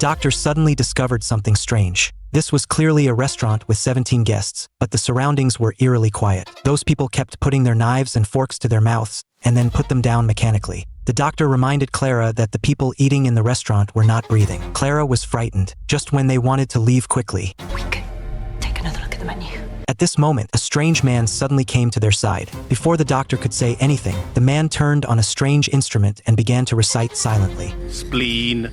doctor suddenly discovered something strange. This was clearly a restaurant with 17 guests, but the surroundings were eerily quiet. Those people kept putting their knives and forks to their mouths, and then put them down mechanically. The doctor reminded Clara that the people eating in the restaurant were not breathing. Clara was frightened, just when they wanted to leave quickly. We could take another look at the menu. At this moment, a strange man suddenly came to their side. Before the doctor could say anything, the man turned on a strange instrument and began to recite silently. Spleen,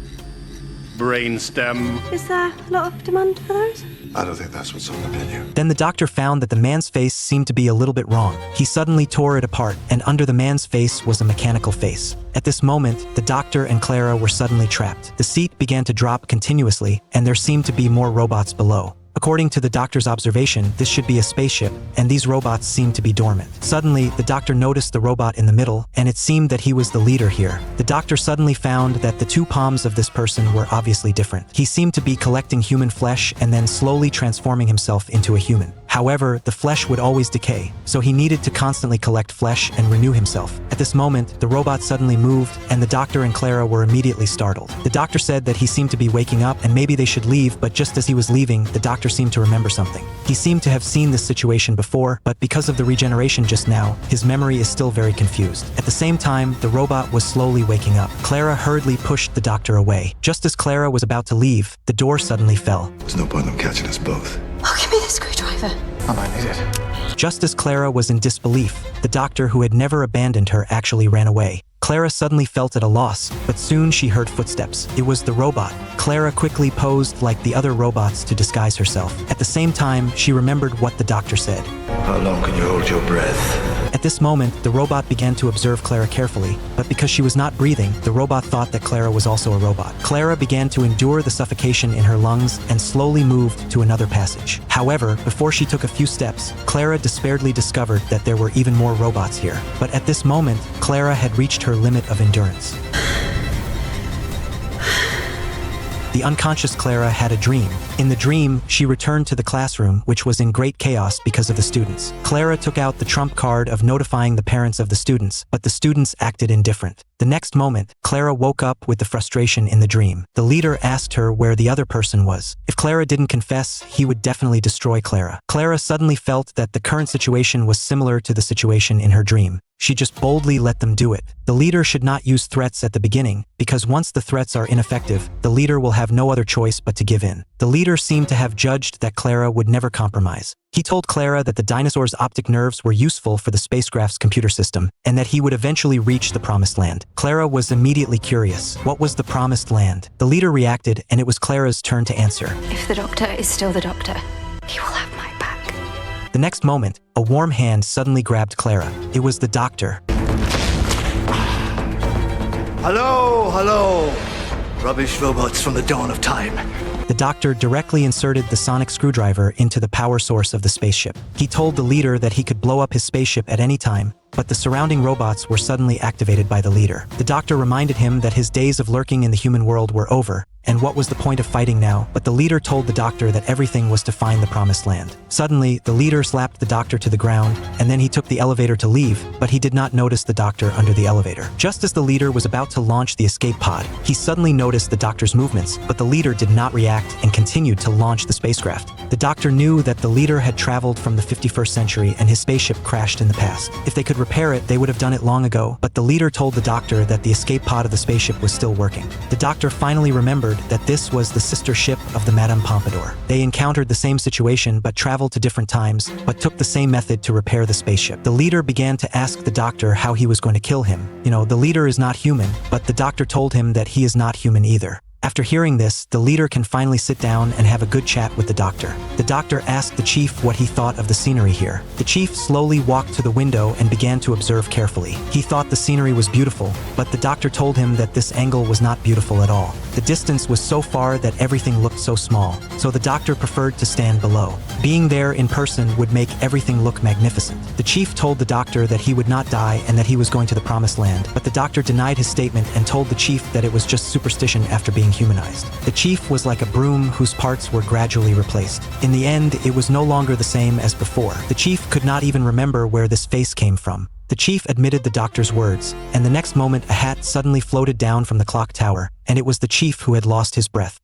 brainstem. Is there a lot of demand for those? I don't think that's what's on the menu. Then the doctor found that the man's face seemed to be a little bit wrong. He suddenly tore it apart, and under the man's face was a mechanical face. At this moment, the doctor and Clara were suddenly trapped. The seat began to drop continuously, and there seemed to be more robots below. According to the doctor's observation, this should be a spaceship, and these robots seemed to be dormant. Suddenly, the doctor noticed the robot in the middle, and it seemed that he was the leader here. The doctor suddenly found that the two palms of this person were obviously different. He seemed to be collecting human flesh and then slowly transforming himself into a human. However, the flesh would always decay, so he needed to constantly collect flesh and renew himself. At this moment, the robot suddenly moved, and the doctor and Clara were immediately startled. The doctor said that he seemed to be waking up and maybe they should leave, but just as he was leaving, the doctor seemed to remember something. He seemed to have seen this situation before, but because of the regeneration just now, his memory is still very confused. At the same time, the robot was slowly waking up. Clara hurriedly pushed the doctor away. Just as Clara was about to leave, the door suddenly fell. There's no point in them catching us both. Oh, give me the screwdriver. I might need it. Just as Clara was in disbelief, the doctor who had never abandoned her actually ran away. Clara suddenly felt at a loss, but soon she heard footsteps. It was the robot. Clara quickly posed like the other robots to disguise herself. At the same time, she remembered what the doctor said. How long can you hold your breath? At this moment, the robot began to observe Clara carefully, but because she was not breathing, the robot thought that Clara was also a robot. Clara began to endure the suffocation in her lungs and slowly moved to another passage. However, before she took a few steps, Clara despairedly discovered that there were even more robots here. But at this moment, Clara had reached her limit of endurance. The unconscious Clara had a dream. In the dream, she returned to the classroom, which was in great chaos because of the students. Clara took out the trump card of notifying the parents of the students, but the students acted indifferent. The next moment, Clara woke up with the frustration in the dream. The leader asked her where the other person was. If Clara didn't confess, he would definitely destroy Clara. Clara suddenly felt that the current situation was similar to the situation in her dream. She just boldly let them do it. The leader should not use threats at the beginning, because once the threats are ineffective, the leader will have no other choice but to give in. The leader seemed to have judged that Clara would never compromise. He told Clara that the dinosaur's optic nerves were useful for the spacecraft's computer system, and that he would eventually reach the promised land. Clara was immediately curious. What was the promised land? The leader reacted, and it was Clara's turn to answer. If the doctor is still the doctor, he will have my back. The next moment, a warm hand suddenly grabbed Clara. It was the doctor. Hello, hello. Rubbish robots from the dawn of time. The doctor directly inserted the sonic screwdriver into the power source of the spaceship. He told the leader that he could blow up his spaceship at any time, but the surrounding robots were suddenly activated by the leader. The doctor reminded him that his days of lurking in the human world were over, and what was the point of fighting now? But the leader told the doctor that everything was to find the promised land. Suddenly, the leader slapped the doctor to the ground, and then he took the elevator to leave, but he did not notice the doctor under the elevator. Just as the leader was about to launch the escape pod, he suddenly noticed the doctor's movements, but the leader did not react and continued to launch the spacecraft. The doctor knew that the leader had traveled from the 51st century and his spaceship crashed in the past. If they could repair it, they would have done it long ago, but the leader told the doctor that the escape pod of the spaceship was still working. The doctor finally remembered that this was the sister ship of the Madame Pompadour. They encountered the same situation but traveled to different times, but took the same method to repair the spaceship. The leader began to ask the doctor how he was going to kill him. The leader is not human, but the doctor told him that he is not human either. After hearing this, the leader can finally sit down and have a good chat with the doctor. The doctor asked the chief what he thought of the scenery here. The chief slowly walked to the window and began to observe carefully. He thought the scenery was beautiful, but the doctor told him that this angle was not beautiful at all. The distance was so far that everything looked so small, so the doctor preferred to stand below. Being there in person would make everything look magnificent. The chief told the doctor that he would not die and that he was going to the promised land, but the doctor denied his statement and told the chief that it was just superstition after being humanized. The chief was like a broom whose parts were gradually replaced. In the end, it was no longer the same as before. The chief could not even remember where this face came from. The chief admitted the doctor's words, and the next moment a hat suddenly floated down from the clock tower, and it was the chief who had lost his breath.